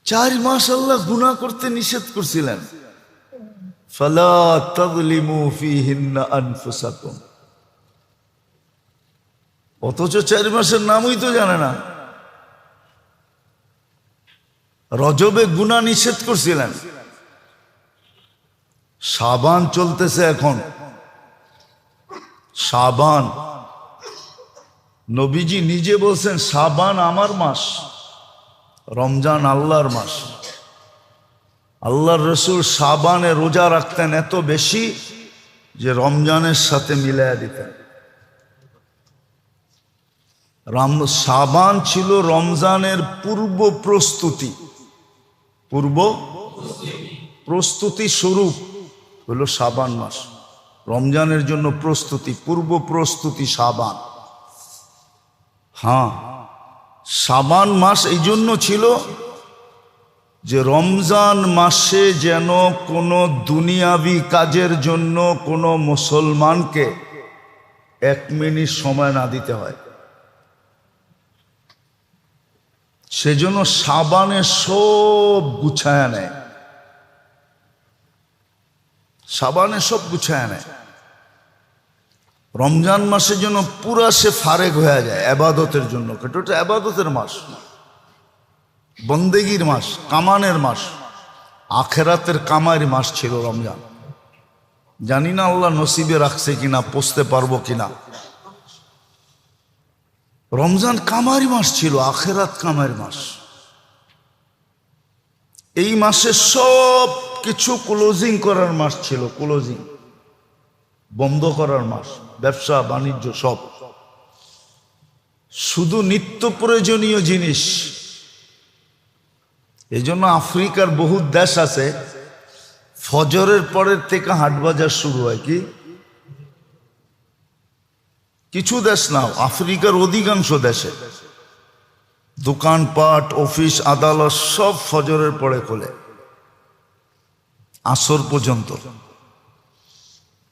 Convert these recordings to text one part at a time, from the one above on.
4 মাস আল্লাহ গুনাহ করতে নিষেধ করছিলেন, ফালা তাযলিমু ফীহিন্না আনফুসাকুম। অথচ 4 মাসের নামই তো জানে না। রজবে গুনাহ নিষেধ করছিলেন, শাবান চলতেছে এখন, শাবান। নবীজি নিজে বলছেন শাবান আমার মাস, রমজান আল্লাহর মাস। আল্লাহর রসুল শাবানে রোজা রাখতেন এত বেশি যে রমজানের সাথে মিলাইয়া দিতেন। শাবান ছিল রমজানের পূর্ব প্রস্তুতি, পূর্ব প্রস্তুতি স্বরূপ হলো শাবান মাস। রমজানের জন্য প্রস্তুতি, পূর্ব প্রস্তুতি শাবান। হ্যাঁ, শাবান মাস এই জন্য ছিল যে রমজান মাসে যেন কোনো দুনিয়াবি কাজের জন্য কোনো মুসলমানকে 1 মিনিট সময় না দিতে হয়। সেজন্য শাবানে সব গুছায় নেয়, শাবানে সব গুছায় নেয়। রমজান মাসের জন্য পুরা সে ফারেক হয়ে যায় এবাদতের জন্য। এটা এবাদতের মাস, বন্দেগীর মাস, কামানের মাস, আখেরাতের কামাইয়ের মাস ছিল রমজান। জানি না আল্লাহ নসিবে রাখছে কিনা, পৌঁছতে পারবো কিনা। রমজান কামারি মাস ছিল, আখেরাত কামাইয়ের মাস। এই মাসে সব কিছু ক্লোজিং করার মাস ছিল, ক্লোজিং, বন্ধ করার মাস, ব্যবসা বাণিজ্য সব। শুধু নিত্য প্রয়োজনীয় জিনিস। এই জন্য আফ্রিকার বহু দেশ আছে ফজরের পরের থেকে হাট বাজার শুরু হয়। কি কিছু দেশ না, আফ্রিকার অধিকাংশ দেশে দোকানপাট, অফিস, আদালত সব ফজরের পরে খোলে আসর পর্যন্ত।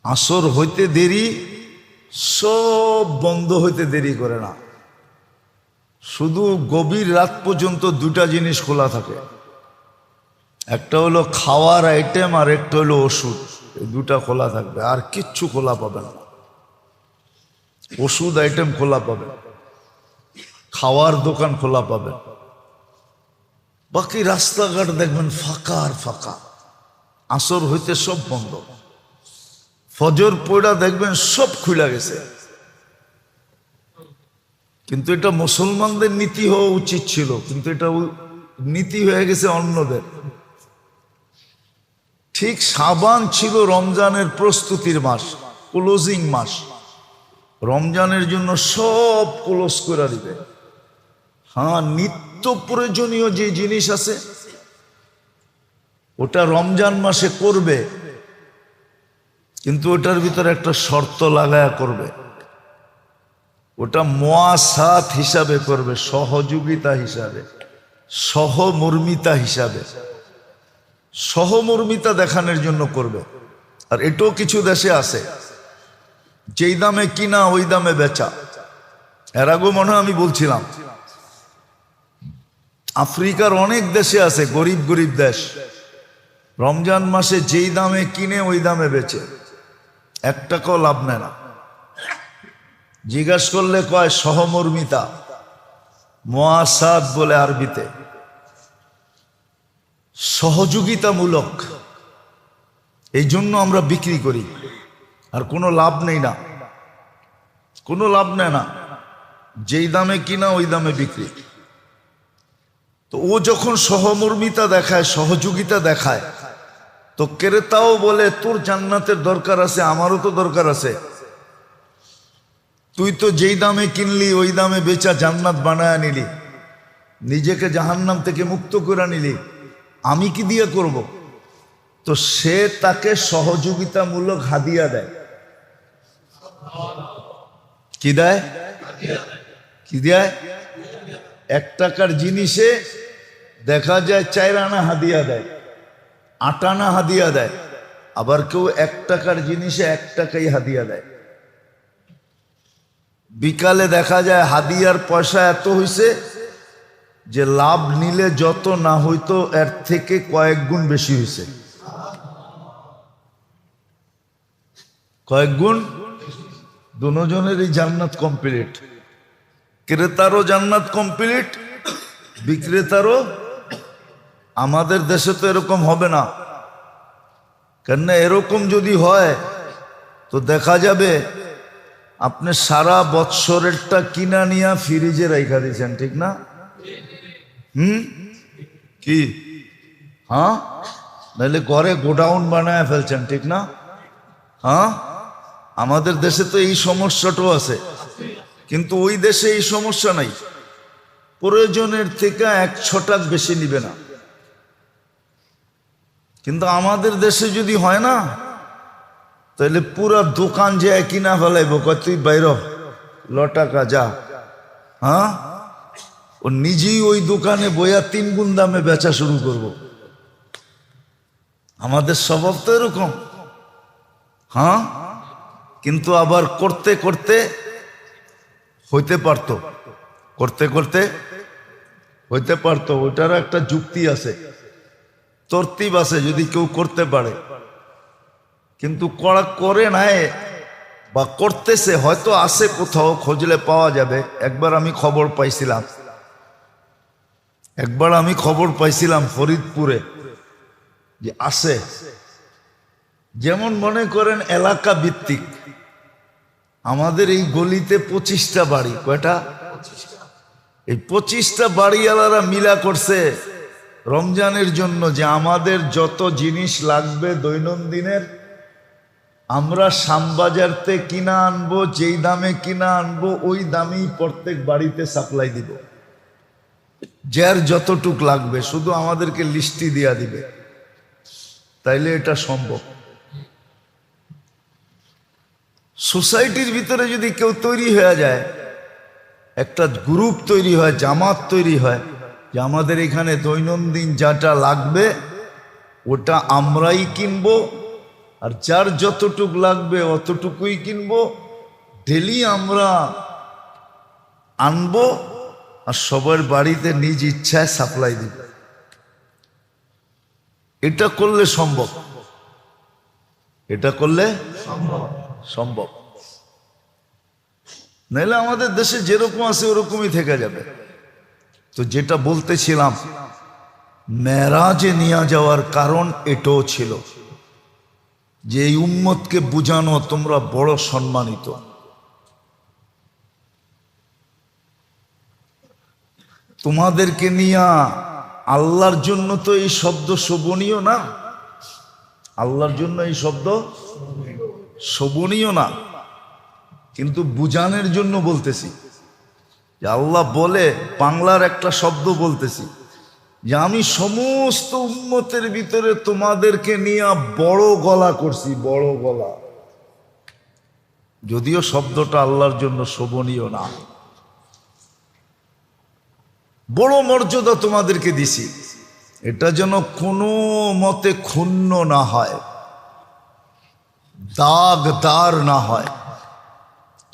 আসর হইতে দেরি, সব বন্ধ হইতে দেরি করে না। শুধু গভীর রাত পর্যন্ত 2টা জিনিস খোলা থাকে, একটা হলো খাওয়ার আইটেম আর একটা হলো ওষুধ। এই 2টা খোলা থাকবে, আর কিচ্ছু খোলা পাবে না। ওষুধ আইটেম খোলা পাবে, খাওয়ার দোকান খোলা পাবে, বাকি রাস্তাঘাট দেখবেন ফাঁকা আর ফাঁকা। আসর হইতে সব বন্ধ, ফজর পড়া দেখবেন সব খুলে গেছে। কিন্তু এটা মুসলমানদের নীতি হওয়া উচিত ছিল, কিন্তু এটা নীতি হয়ে গেছে অন্যদের। ঠিক শাবান ছিল রমজানের প্রস্তুতির মাস, ক্লোজিং মাস। রমজানের জন্য সব ক্লোজ করে দিবে। হ্যাঁ, নিত্য প্রয়োজনীয় যে জিনিস আছে ওটা রমজান মাসে করবে, কিন্তু ওটার ভিতরে একটা শর্ত লাগায়া করবে। ওটা মুআসাত হিসাবে করবে, সহযোগিতা হিসাবে, সহমর্মিতা হিসাবে, সহমর্মিতা দেখানোর জন্য করবে। আর এটাও কিছু দেশে আছে, যেই দামে কিনা ওই দামে বেচা। এর আগেও মনে হয় আমি বলছিলাম, আফ্রিকার অনেক দেশে আছে, গরিব গরিব দেশ, রমজান মাসে যেই দামে কিনে ওই দামে বেচে, 1 টাকাও লাভ নেয় না। জিজ্ঞাসা করলে কয় সহমর্মিতা, মুআসাত বলে আরবিতে, সহযোগিতামূলক। এই জন্য আমরা বিক্রি করি, আর কোনো লাভ নেই না, কোনো লাভ নেয় না। যেই দামে কিনা ওই দামে বিক্রি। তো ও যখন সহমর্মিতা দেখায়, সহযোগিতা দেখায়, তো ক্রেতাও বলে তোর জান্নাতের দরকার আছে, আমারও তো দরকার আছে। তুই তো যেই দামে কিনলি ওই দামে বেচা জান্নাত বানায় নিলি, নিজেকে জাহান্নাম থেকে মুক্ত করে নিলি, আমি কি দিয়ে করব? তো সে তাকে সহযোগিতামূলক হাদিয়া দেয়। কি দেয়? কি দেয়? 1 টাকার জিনিসে দেখা যায় 4 আনা হাদিয়া দেয়, 8 আনা হাদিয়া দেয়। আবার কেউ 1 টাকার জিনিসে 1 টাকাই হাদিয়া দেয়। বিকালে দেখা যায় হাদিয়ার পয়সা এত হইছে, যে লাভ নিলে যত না হইতো এর থেকে কয়েক গুণ বেশি হয়েছে। কয়েক গুণ। দুজনেরই জান্নাত কমপ্লিট, ক্রেতারও জান্নাত কমপ্লিট, বিক্রেতারও। আমাদের দেশে তো এরকম হবে না, কেননা এরকম যদি হয় তো দেখা যাবে আপনি সারা বৎসরেরটা কিনা নিয়া ফ্রিজে রাইখা দিয়েছেন, ঠিক না? কি? হ্যাঁ, নাহলে ঘরে গোডাউন বানায় ফেলছেন, ঠিক না? হ্যাঁ, আমাদের দেশে তো এই সমস্যাটাও আছে, কিন্তু ওই দেশে এই সমস্যা নাই। প্রয়োজনের থেকে 1 টাক বেশি নিবে না। কিন্তু আমাদের দেশে যদি হয় না, তাহলে পুরা দোকান যে কিনা ফেলাইব, কয় তুই বাইর টাকা যা। হ্যাঁ, ও নিজেই ওই দোকানে বইয়া 3 গুণ দামে বেচা শুরু করব। আমাদের স্বভাব তো এরকম। হ্যাঁ, কিন্তু আবার করতে করতে হইতে পারতো, করতে করতে হইতে পারতো। ওইটারও একটা যুক্তি আছে, তরতিব আছে, যদি কেউ করতে পারে। কিন্তু করা করে নাই বা করতেছে, হয়তো আছে কোথাও, খুঁজলে পাওয়া যাবে। একবার আমি খবর পাইছিলাম ফরিদপুরে যে আছে। যেমন মনে করেন এলাকা ভিত্তিক, আমাদের এই গলিতে 25টা বাড়ি। কয়টা? এই 25টা বাড়িওয়ালারা মিলা করছে রমজানের জন্য যে আমাদের যত জিনিস লাগবে দৈনন্দিনের, আমরা শ্যামবাজারতে কিনা আনবো, যেই দামে কিনা আনবো ওই দামেই প্রত্যেক বাড়িতে সাপ্লাই দিব। যার যতটুক লাগবে শুধু আমাদেরকে লিস্টি দিয়া দিবে, তাইলে এটা সম্ভব। সোসাইটির ভিতরে যদি কেউ তৈরি হয়ে যায়, একটা গ্রুপ তৈরি হয়, জামাত তৈরি হয়, যে আমাদের এখানে দৈনন্দিন যাটা লাগবে ওটা আমরাই কিনবো, আর যার যতটুক লাগবে অতটুকুই কিনবো, ডেলি আমরা আনবো, আর সবার বাড়িতে নিজ ইচ্ছায় সাপ্লাই দিব। এটা করলে সম্ভব, এটা করলে সম্ভব। নাহলে আমাদের দেশে যেরকম আছে ওরকমই থেকে যাবে। তো যেটা বলতেছিলাম, মেরাজে নিয়ে যাওয়ার কারণ এটাও ছিল যে এই উম্মতকে বুঝানো তোমরা বড় সম্মানিত। তোমাদেরকে নিয়া আল্লাহর জন্য তো এই শব্দ শোভনীয় না, আল্লাহর জন্য এই শব্দ শোভনীয় না, কিন্তু বুঝানোর জন্য বলতেছি। যে আল্লাহ বলে, বাংলার একটা শব্দ বলতেছি যে আমি সমস্ত উম্মতের ভিতরে তোমাদেরকে নিয়ে বড় গলা করছি, বড় গলা। যদিও শব্দটা আল্লাহর জন্য শোভনীয় না, বড় মর্যাদা তোমাদেরকে দিছি, এটা যেন কোনো মতে ক্ষুণ্ণ না হয়, দাগদার না হয়,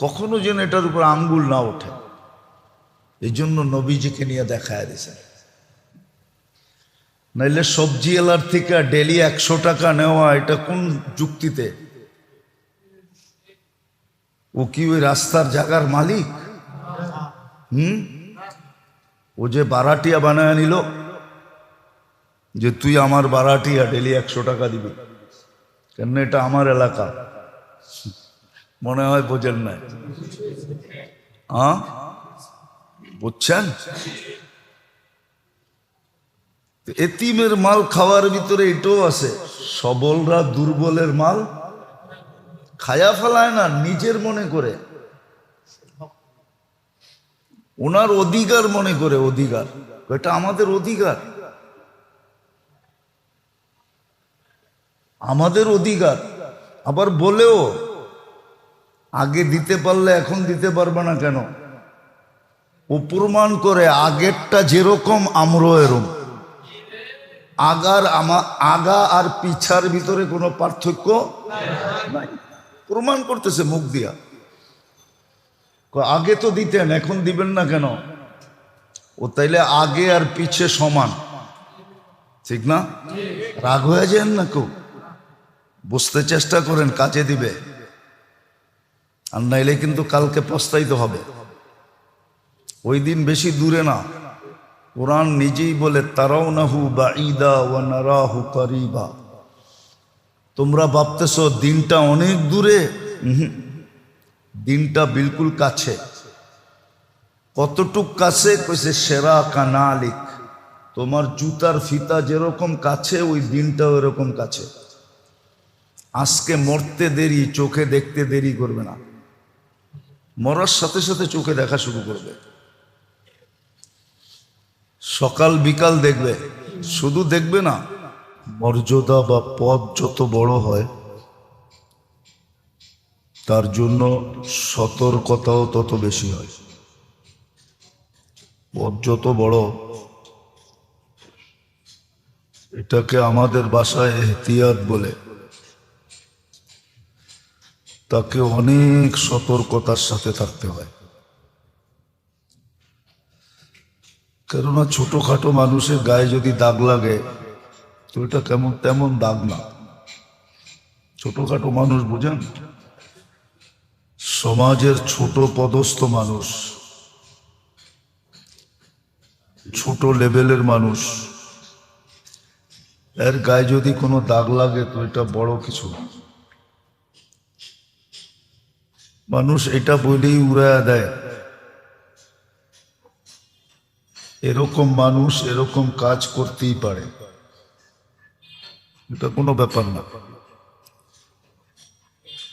কখনো যেন এটার উপর আঙ্গুল না ওঠে। এই জন্য নবীজিকে নিয়ে দেখায় দিয়েছে। নাইলে সবজি এলার থেকে ডেলি 100 টাকা নেওয়া, এটা কোন যুক্তিতে? ও কি ওই রাস্তার জায়গার মালিক? ও যে বারাটিয়া বানায় নিল যে তুই আমার বারাটিয়া, ডেলি 100 টাকা দিবি, কেন? এটা আমার এলাকা। মনে হয় বোঝেন নাই? হ্যাঁ, বুঝছেন? এতিমের মাল খাওয়ার ভিতরে এটাও আছে, সবলরা দুর্বলের মাল খায়া ফেলায় না, নিজের মনে করে, ওনার অধিকার মনে করে। অধিকার, এটা আমাদের অধিকার, আমাদের অধিকার। আবার বলেও আগে দিতে পারলে এখন দিতে পারবে না কেন? ও প্রমাণ করে আগেরটা যেরকম আমরাও এরকম। আগা আর পিছার ভিতরে কোনো পার্থক্য নাই, প্রমাণ করতেছে মুখ দিয়া। আগে তো দিতেন, এখন দিবেন না কেন? ও তাইলে আগে আর পিছে সমান, ঠিক না? রাগ হয়ে যান না কেউ, বুঝতে চেষ্টা করেন, কাজে দিবে। আর নাইলে কিন্তু কালকে পস্তাইতে হবে। ওই দিন বেশি দূরে না। কোরআন নিজেই বলে তারাউনাহু বাঈদা ওয়া নারাহু কারিবা। তোমরা ভাবতেছো দিনটা অনেক দূরে, দিনটা বিলকুল কাছে। কতটুক কাছে? কইছে সেরা কানালিক, তোমার জুতার ফিতা যেরকম কাছে ওই দিনটাও এরকম কাছে। আজকে মরতে দেরি, চোখে দেখতে দেরি করবে না, মরার সাথে সাথে চোখে দেখা শুরু করবে। সকাল বিকাল দেখবে, শুধু দেখবে না, মর্যাদা বা পদ যত বড় হয় তার জন্য সতর্কতাও তত বেশি হয়। পদ যত বড়, এটাকে আমাদের ভাষায় এহতিয়াত বলে, তাকে অনেক সতর্কতার সাথে থাকতে হয়। কেননা ছোটখাটো মানুষের গায়ে যদি দাগ লাগে তো এটা কেমন তেমন দাগ না। ছোটখাটো মানুষ বুঝেন, সমাজের ছোট পদস্থ মানুষ, ছোট লেভেলের মানুষ, এর গায়ে যদি কোনো দাগ লাগে তো এটা বড় কিছু না। মানুষ এটা বলেই উড়াইয়া দেয়, এরকম মানুষ এরকম কাজ করতেই পারে, এটা কোনো ব্যাপার না।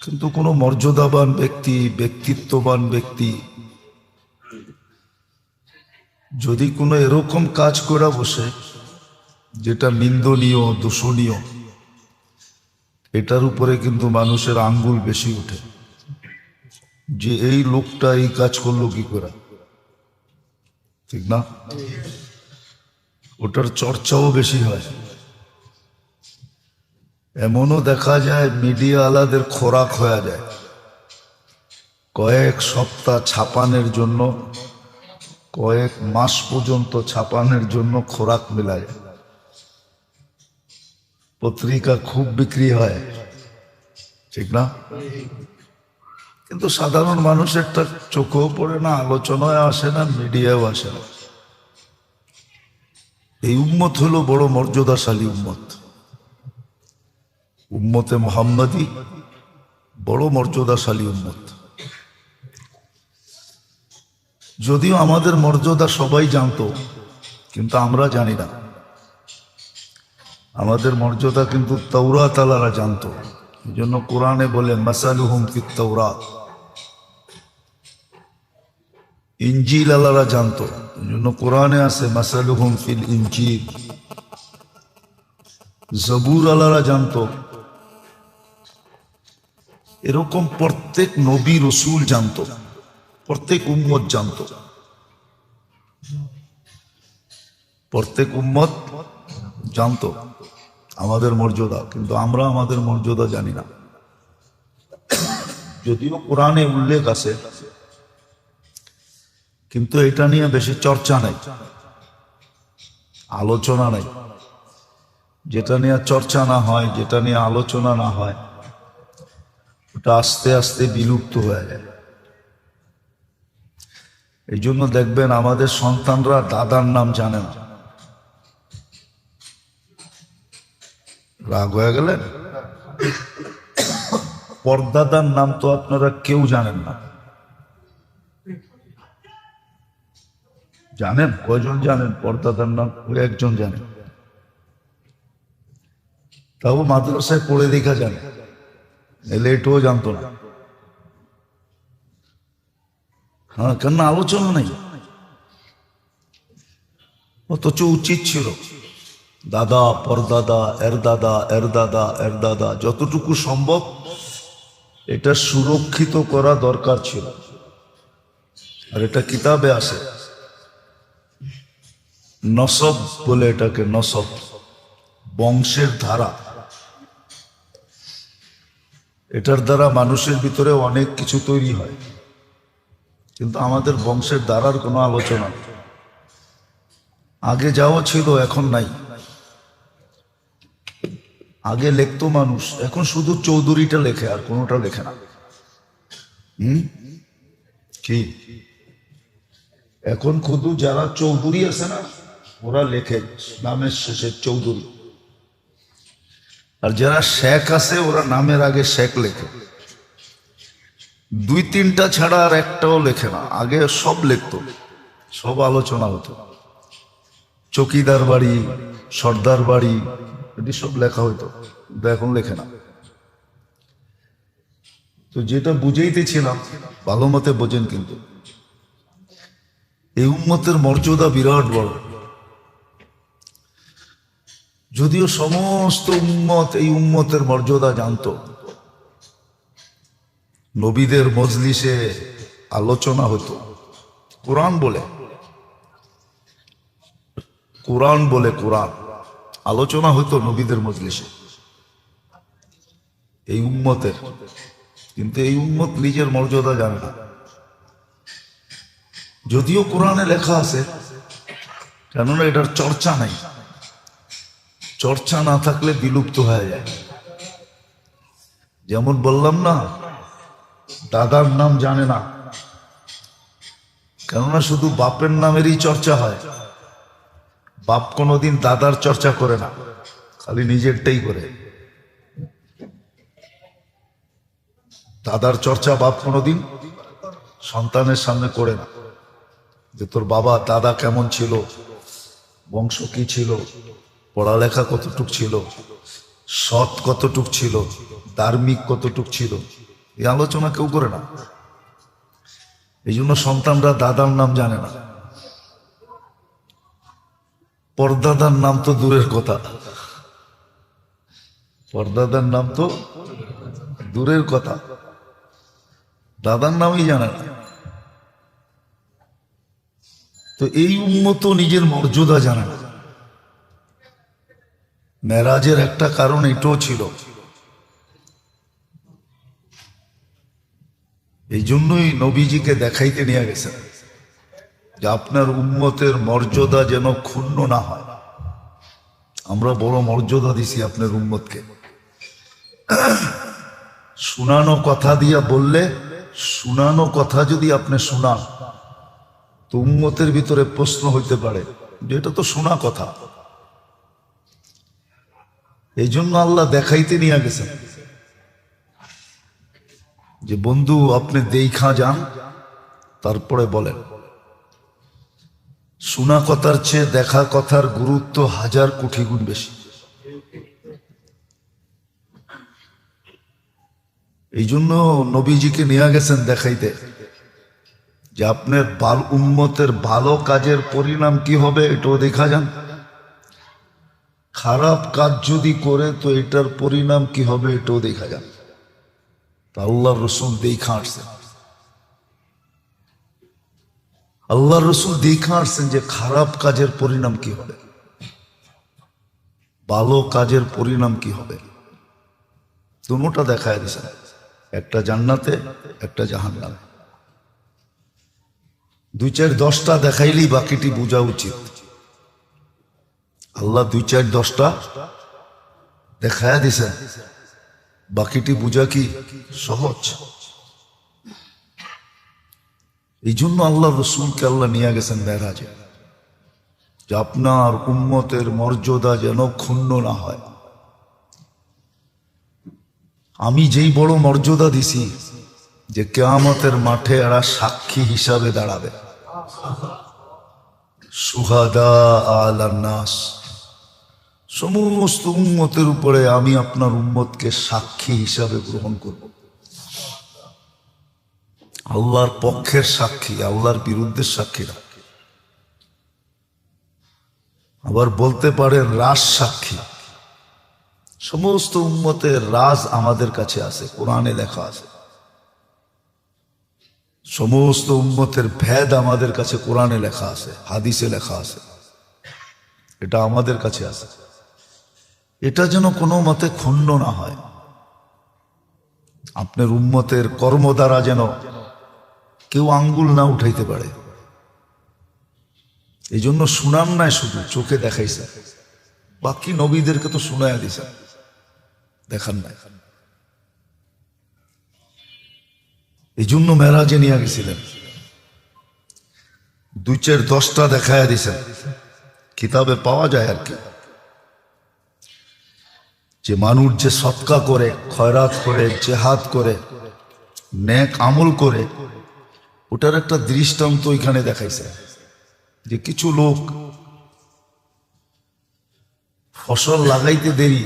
কিন্তু কোনো মর্যাদাবান ব্যক্তি, ব্যক্তিত্ববান ব্যক্তি যদি কোনো এরকম কাজ করে বসে যেটা নিন্দনীয়, দূষণীয়, এটার উপরে কিন্তু মানুষের আঙ্গুল বেশি ওঠে, যে এই লোকটা এই কাজ করলো কি করে, ঠিক না? ওটার চর্চাও বেশি হয়। এমনও দেখা যায় মিডিয়া আলাদের খোরাক হয়ে যায়, কয়েক সপ্তাহ ছাপানের জন্য, কয়েক মাস পর্যন্ত ছাপানের জন্য খোরাক মেলায়। পত্রিকা খুব বিক্রি হয়, ঠিক না? কিন্তু সাধারণ মানুষেরটা চোখেও পড়ে না, আলোচনায় আসে না, মিডিয়াও আসে না। এই উম্মত হলো বড় মর্যাদাশালী উম্মত। উম্মতে মুহাম্মাদি বড় মর্যাদাশালী উম্মত। যদিও আমাদের মর্যাদা সবাই জানতো, কিন্তু আমরা জানি না। আমাদের মর্যাদা কিন্তু তাওরাত আলারা জানতো। এই জন্য কোরআনে বলে মাসালুহুম ফিত তাওরাত। ইনজিল আলারা জানতো, এই জন্য কোরআনে আছে মাসালুহুম ফিল ইনজিল। জবুর আলারা জানতো। এরকম প্রত্যেক নবী রসুল জানতো, প্রত্যেক উম্মত জানতো, প্রত্যেক উম্মত জানতো আমাদের মর্যাদা। কিন্তু আমরা আমাদের মর্যাদা জানি না। যদিও কোরআনে উল্লেখ আছে, কিন্তু এটা নিয়ে বেশি চর্চা নাই, আলোচনা নাই। যেটা নিয়ে চর্চা না হয়, যেটা নিয়ে আলোচনা না হয়, ওটা আস্তে আস্তে বিলুপ্ত হয়ে যায়। এই জন্য দেখবেন আমাদের সন্তানরা দাদার নাম জানে না। রাগ হয়ে গেলেন? পরদাদার নাম তো আপনারা কেউ জানেন না। জানেন? কয়জন জানেন পরদাদার নাম? ওই একজন জানেন, তাও মাদ্রাসায় পড়ে দেখা জানে, এলে এটাও জানতো না। হ্যাঁ, কেন আলোচনা নেই? অথচ উচিত ছিল দাদা, পরদাদা, এর দাদা, এর দাদা, এর দাদা, যতটুকু সম্ভব এটা সুরক্ষিত করা দরকার ছিল। আর এটা কিতাবে আছে, নসব বলে এটাকে, নসব, বংশের ধারা। এটার দ্বারা মানুষের ভিতরে অনেক কিছু তৈরি হয়, কিন্তু আমাদের বংশের ধারার কোনো আলোচনা নেই। আগে যাও ছিল, এখন নাই। আগে লিখতো মানুষ, এখন শুধু চৌধুরীটা লেখে, আর কোনোটা লেখে না। কি এখন শুধু যারা চৌধুরী আছে না, ওরা লেখে নামের শেষে চৌধুরী, আর যারা শেখ আছে ওরা নামের আগে শেখ লেখে। দুই তিনটা ছাড়া আর একটাও লেখে না। আগে সব লিখতো, সব আলোচনা হতো, চকিদার বাড়ি, সর্দার বাড়ি, এটি সব লেখা হইতো, কিন্তু এখন লেখে না। তো যেটা বুঝাইতেছিলাম, ভালো মতে বোঝেন, কিন্তু এই উম্মতের মর্যাদা বিরাট বড়। যদিও সমস্ত উম্মত এই উম্মতের মর্যাদা জানতো, নবীদের মজলিসে আলোচনা হতো, কোরআন বলে, কোরআন বলে, কোরআন আলোচনা হতো নবীদের মজলিসে এই উম্মতের। কিন্তু এই উম্মত নিজের মর্যাদা জানে না। যদিও কোরআনে লেখা আছে, কেননা এটার চর্চা নাই, চর্চা না থাকলে বিলুপ্ত হয়ে যায়। যেমন বললাম না, দাদার নাম জানে না, কেননা শুধু বাপের নামেরই চর্চা হয়। বাপ কোনোদিন দাদার চর্চা করে না, খালি নিজেরটাই করে। দাদার চর্চা বাপ কোনোদিন সন্তানের সামনে করে না, যে তোর বাবা দাদা কেমন ছিল, বংশ কি ছিল, পড়ালেখা কতটুক ছিল, সৎ কতটুক ছিল, ধার্মিক কতটুক ছিল, এই আলোচনা কেউ করে না। এই জন্য সন্তানরা দাদার নাম জানে না। পরদাদার নাম তো দূরের কথা, পরদাদার নাম তো দূরের কথা, দাদার নামই জানে না। তো এই উম্মত নিজের মর্যাদা জানে না। মেরাজের একটা কারণ এটাও ছিল। এই জন্যই নবীজিকে দেখাইতে নিয়ে গেছেন যে আপনার উম্মতের মর্যাদা যেন ক্ষুণ্ণ না হয়। আমরা বড় মর্যাদা দিছি আপনার উম্মতকে। শুনানো কথা দিয়া বললে, শুনানো কথা যদি আপনি শুনান, তো উম্মতের ভিতরে প্রশ্ন হইতে পারে যে এটা তো শোনা কথা। এই জন্য আল্লাহ দেখাইতে নিয়ে গেছেন যে বন্ধু আপনি দেখা যান, তারপরে বলেন। শোনা কথার চেয়ে দেখা কথার গুরুত্ব 1000 কোটি গুণ বেশি। এই জন্য নবীজিকে নিয়ে গেছেন দেখাইতে যে আপনার উম্মতের ভালো কাজের পরিণাম কি হবে এটাও দেখা যান, খারাপ কাজ যদি করে তো এটার পরিণাম কি হবে এটাও দেখা যান। আল্লাহর রসুল দেখা আসছেন, আল্লাহর রসুল দেখা আসছেন যে খারাপ কাজের পরিণাম কি হবে, ভালো কাজের পরিণাম কি হবে, দুটোটা দেখায় দিয়েছেন, একটা জান্নাতে একটা জাহান্নামে। 2-4-10টা দেখাইলেই বাকিটি বোঝা উচিত। আল্লাহ 2-4-10টা দেখায় দিছেন, বাকিটি বোঝা কি সহজ। এই জন্য আল্লাহ রসুলকে আল্লাহ নিয়ে গেছেন মেরাজে, যে আপনার উম্মতের মর্যাদা যেন ক্ষুণ্ণ না হয়। আমি যেই বড় মর্যাদা দিছি যে কিয়ামতের মাঠে এরা সাক্ষী হিসাবে দাঁড়াবে, সুহাদা আলান নাস, সমস্ত উম্মতের উপরে আমি আপনার উম্মতকে সাক্ষী হিসাবে গ্রহণ করব। আল্লাহর পক্ষের সাক্ষী, আল্লাহর বিরুদ্ধের সাক্ষী না। আবার বলতে পারেন রাজ সাক্ষী। সমস্ত উম্মতের রাজ আমাদের কাছে আছে, কোরআনে লেখা আছে। সমস্ত উম্মতের ভেদ আমাদের কাছে কোরআনে লেখা আছে, হাদিসে লেখা আছে, এটা আমাদের কাছে আছে। এটা যেন কোনো মতে ক্ষুণ্ণ না হয়। আপনার উম্মতের কর্ম দ্বারা যেন কেউ আঙ্গুল না উঠাইতে পারে। এই জন্য শুনান নাই, শুধু চোখে দেখাইছে, বাকি নবীদেরকে তো শুনাইয়া দিছে, দেখান নাই। এই জন্য মেরাজে নিয়ে গেছিলেন, 2-4-10টা দেখাইয়া দিছেন, কিতাবে পাওয়া যায় আর কি, যে মানুষ যে সৎকা করে, খয়রাত করে, জেহাদ করে, নেক আমল করে, ওটার একটা দৃষ্টান্ত এখানে দেখাইছে। যে কিছু লোক ফসল লাগাইতে দেরি,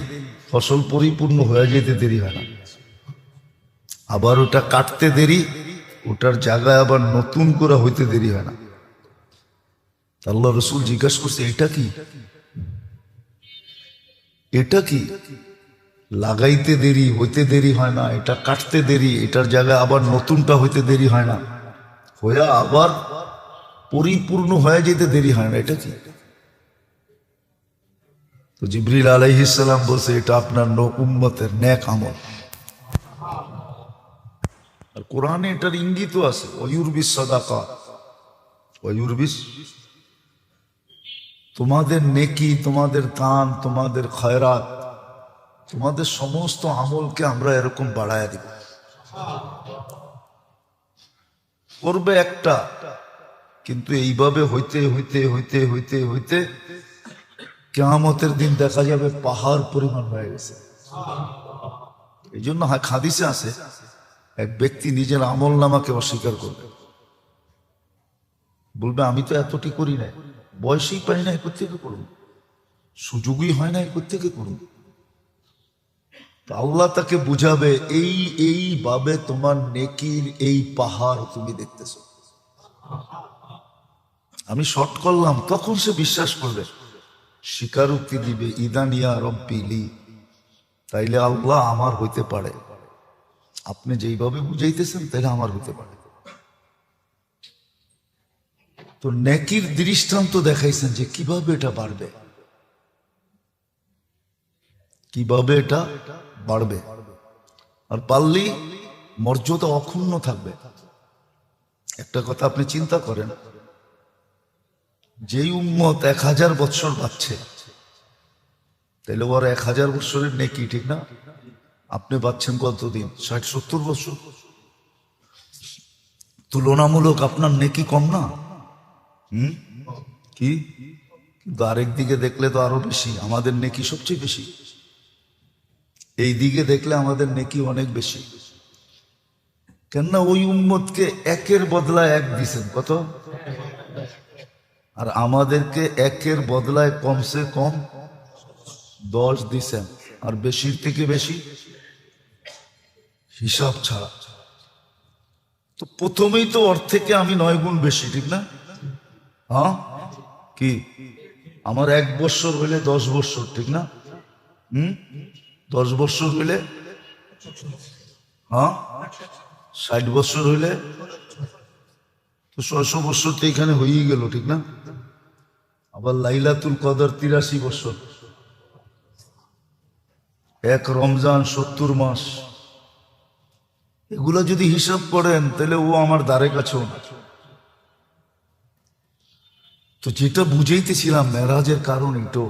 ফসল পরিপূর্ণ হয়ে যেতে দেরি হয় না, আবার ওটা কাটতে দেরি, ওটার জায়গায় আবার নতুন করে হইতে দেরি হয় না। আল্লাহ রসুল জিজ্ঞাসা করছে, এটা কি? এটা কি? লাগাইতে দেরি, হইতে দেরি হয় না, এটা কাটতে দেরি, এটার জায়গায় আবার নতুনটা হইতে দেরি হয় না, হইয়া আবার পরিপূর্ণ হয়ে যেতে দেরি হয় না, এটা কি? তো জিবরিল আলাইহিস সালাম বলছে, এটা আপনার উম্মতের নেক আমল। আর কোরআনে এটার ইঙ্গিতও আছে, ওয়ুরবিস সাদাকা, ওয়ুরবিস, তোমাদের নেকি, তোমাদের দান, তোমাদের খয়রাত, তোমাদের সমস্ত আমলকে আমরা এরকম বাড়ায় দিব। করবে একটা, কিন্তু এইভাবে হইতে হইতে হইতে হইতে হইতে কিয়ামতের দিন দেখা যাবে পাহাড় পরিমাণ হয়ে গেছে। এই জন্য হাদিসে আছে, এক ব্যক্তি নিজের আমল নামাকে অস্বীকার করবে, বলবে আমি তো এতটি করি নাই, বয়সই পাই নাই, কোত্থেকে করুন, সুযোগই হয় নাই, কোত্থেকে করুন। আল্লাহ তাকে বুঝাবে, এইভাবে তোমার নেকির এই পাহাড় তুমি দেখতেছ, আমি শর্ট করলাম, তখন সে বিশ্বাস করবে, স্বীকারোক্তি দিবে, ইদানিয়া রব্বিলি, তাইলে আল্লাহ আমার হইতে পারে, আপনি যেইভাবে বুঝাইতেছেন তাইলে আমার হইতে পারে। তো নেকির দৃষ্টান্ত দেখাইছেন যে কিভাবে এটা বাড়বে, কিভাবে এটা বাড়বে, আর পারলেই মর্যাদা অক্ষুণ্ণ থাকবে। একটা কথা আপনি চিন্তা করেন, যেই উম্মত 1000 বৎসর বাঁচছে, তাহলে ওর 1000 বৎসরের নেকি, ঠিক না? আপনি বাঁচছেন কতদিন? 60-70 বছর, তুলনামূলক আপনার নেকি কম না? কি? কিন্তু আরেক দিকে দেখলে তো আরো বেশি, আমাদের নেকি সবচেয়ে বেশি। এই দিকে দেখলে আমাদের নেকি অনেক বেশি, কেননা ওই উম্মতকে 1-এর বদলায় 1 দিছেন, কত? আর আমাদেরকে 1-এর বদলায় কমসে কম 10 দিছেন, আর বেশির থেকে বেশি হিসাব ছাড়া। তো প্রথমেই তো ওর থেকে আমি 9 গুণ বেশি, ঠিক না? হ্যাঁ, কি আমার 1 বৎসর হইলে 10 বৎসর, ঠিক না? 10 বৎসর হইলে, হ্যাঁ 60 বৎসর হইলে তো 600 বৎসর তো এখানে হয়েই গেল, ঠিক না? আবার লাইলাতুল কদর 83 বৎসর, 1 রমজান 70 মাস, এগুলো যদি হিসাব করেন তাহলে ও আমার দ্বারে কাছেও না। তো যেটা বুঝাইতেছিলাম, মেরাজের কারণ এটো,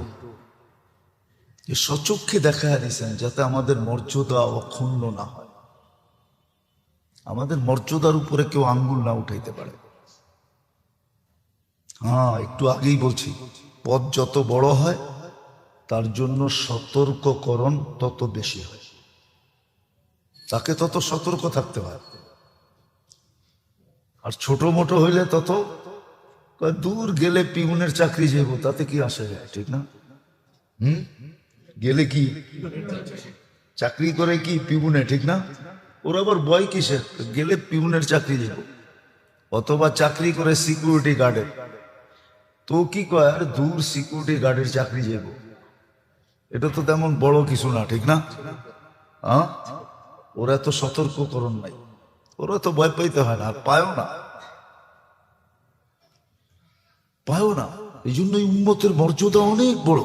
যে সচক্ষে দেখা দিয়েছেন যাতে আমাদের মর্যাদা অক্ষুণ্ণ না হয়, আমাদের মর্যাদার উপরে কেউ আঙ্গুল না উঠাইতে পারে। হ্যাঁ, একটু আগেই বলছি, পদ যত বড় হয় তার জন্য সতর্ককরণ তত বেশি হয়, তাকে তত সতর্ক থাকতে হয়। আর ছোট মোটো হইলে তত দূর গেলে পিউনের চাকরি যাইব, তাতে কি আসে যায়, ঠিক না? গেলে কি চাকরি করে কি পিউনে, ঠিক না? ওর আবার ভয় কিসের? গেলে পিউনের চাকরি যাব, অথবা চাকরি করে সিকিউরিটি গার্ডের, তো কি কয়, আর দূর সিকিউরিটি গার্ডের চাকরি যাব, এটা তো তেমন বড় কিছু না, ঠিক না? হ্যাঁ, ওরা তো সতর্ককরণ নাই, ওরা তো ভয় পাইতে হয় না, আর পায়ও না, পায়ও না। এই জন্যই উম্মতের মর্যাদা অনেক বড়।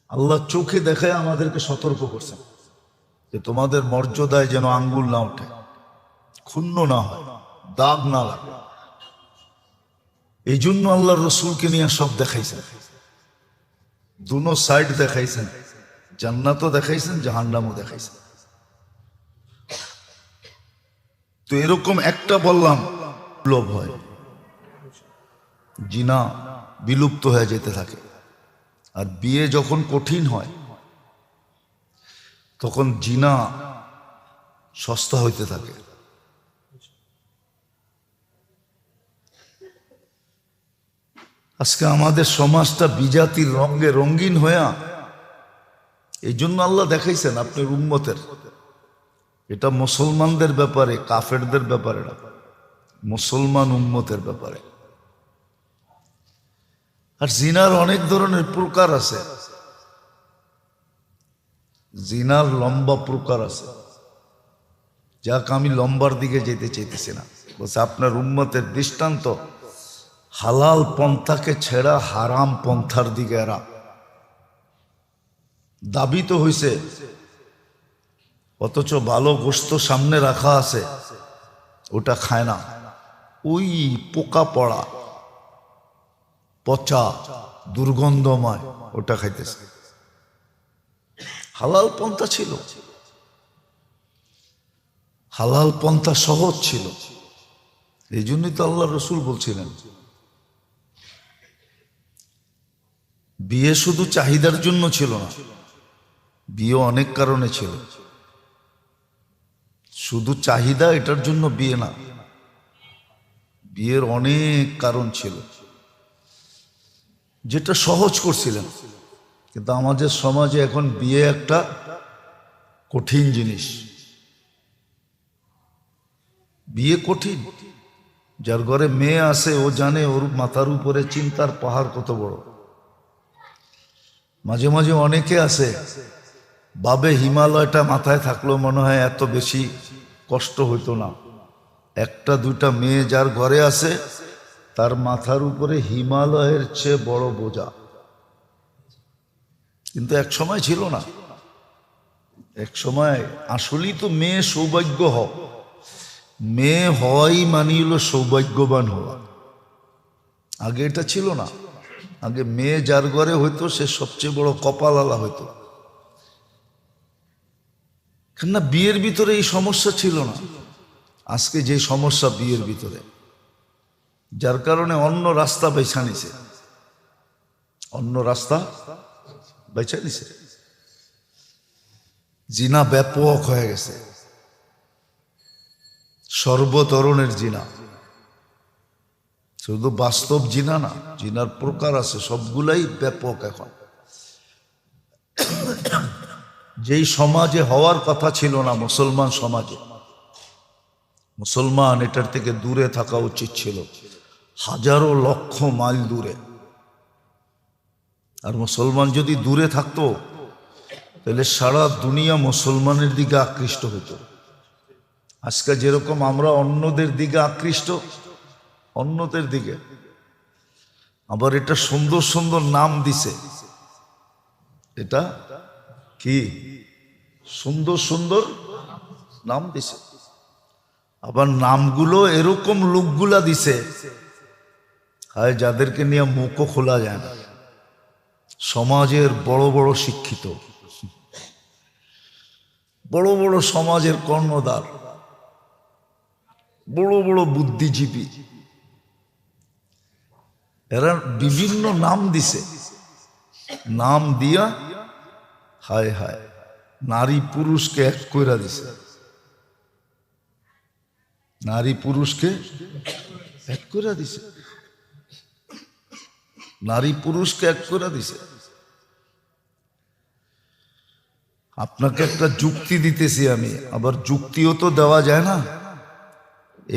আল্লাহ চোখে দেখায় আমাদেরকে সতর্ক করছেন যে তোমাদের মর্যাদায় যেন আঙ্গুল না ওঠে, ক্ষুণ্ণ না হয়, দাগ না লাগে। এই জন্য আল্লাহ রসুলকে নিয়ে সব দেখাইছেন, দুনো সাইড দেখাইছেন, জান্নাতও দেখাইছেন, জাহান্নামও দেখাইছেন। তো এরকম একটা বললাম লোভ হয়, জিনা বিলুপ্ত হয়ে যেতে থাকে। আর বিয়ে যখন কঠিন হয় তখন জিনা সস্তা হইতে থাকে। আজকে আমাদের সমাজটা বিজাতির রঙে রঙিন হইয়া, এই জন্য আল্লাহ দেখাইছেন আপনার উম্মতের, এটা মুসলমানদের ব্যাপারে, কাফেরদের ব্যাপারে না, মুসলমান উম্মতের ব্যাপারে। আর জিনার অনেক ধরনের প্রকার আছে, জিনার লম্বা প্রকার আছে, যাক আমি লম্বার দিকে যেতে চাইতেছি না। বলছে আপনার উম্মতের দৃষ্টান্ত, হালাল পন্থাকে ছেড়া হারাম পন্থার দিকে এরা দাবি তো হইছে, অথচ ভালো গোশত সামনে রাখা আছে, ওটা খায় না, ওই পোকা পড়া পচা দুর্গন্ধময় ওটা খাইতেছে। হালাল পন্থা ছিল, হালাল পন্থা সহজ ছিল, এই জন্যই তো আল্লাহ রসুল বলছিলেন বিয়ে শুধু চাহিদার জন্য ছিল না, বিয়ে অনেক কারণে ছিল। শুধু চাহিদা এটার জন্য বিয়ে না, বিয়ের অনেক কারণ ছিল, যেটা সহজ করছিলেন। কিন্তু আমাদের সমাজে এখন বিয়ে একটা কঠিন জিনিস, বিয়ে কঠিন। যার ঘরে মেয়ে আছে ও জানে ওর মাথার উপরে চিন্তার পাহাড় কত বড়। মাঝে মাঝে অনেকে আছে ভাবে হিমালয়টা মাথায় থাকলেও মনে হয় এত বেশি কষ্ট হইতো না। একটা দুইটা মেয়ে যার ঘরে আছে তার মাথার উপরে হিমালয়ের চেয়ে বড় বোঝা। কিন্তু এক সময় ছিল না, এক সময় আসলেই তো মেয়ে সৌভাগ্য হও, মেয়ে হওয়াই মানি হলো সৌভাগ্যবান হওয়া। আগে এটা ছিল না, আগে মেয়ে যার ঘরে হইতো সে সবচেয়ে বড় কপালওয়ালা হইতো। কেননা বিয়ের ভিতরে এই সমস্যা ছিল না, আজকে যে সমস্যা বিয়ের ভিতরে, যার কারণে অন্য রাস্তা বেছা নিছে, অন্য রাস্তা বেছা নিছে। জিনা ব্যাপক হয়ে গেছে, সর্বধরনের জিনা, শুধু বাস্তব জিনা না, জিনার প্রকার আছে, সবগুলাই ব্যাপক এখন। যেই সমাজে হওয়ার কথা ছিল না, মুসলমান সমাজে, মুসলমান এটার থেকে দূরে থাকা উচিত ছিল, হাজারো লক্ষ মাইল দূরে। আর মুসলমান যদি দূরে থাকতো তাহলে সারা দুনিয়া মুসলমানের দিকে আকৃষ্ট হতো। আজকে যেরকম আমরা অন্যদের দিকে আকৃষ্ট, অন্যদের দিকে, আবার এটা সুন্দর সুন্দর নাম দিছে, এটা কি সুন্দর সুন্দর নাম দিছে, আবার নামগুলো এরকম লোকগুলা দিছে হায় যাদেরকে নিয়ে মুখও খোলা যায় না। সমাজের বড় বড় শিক্ষিত, বড় বড় সমাজের কর্ণধার, বড় বড় বুদ্ধিজীবী, এরা বিভিন্ন নাম দিছে, নাম দিয়া হায় হায় নারী পুরুষকে এক কইরা দিছে, নারী পুরুষকে এক কইরা দিছে, নারী পুরুষকে এক কইরা দিছে। আপনাকে একটা যুক্তি দিতেছি আমি, আবার যুক্তিও তো দেওয়া যায় না,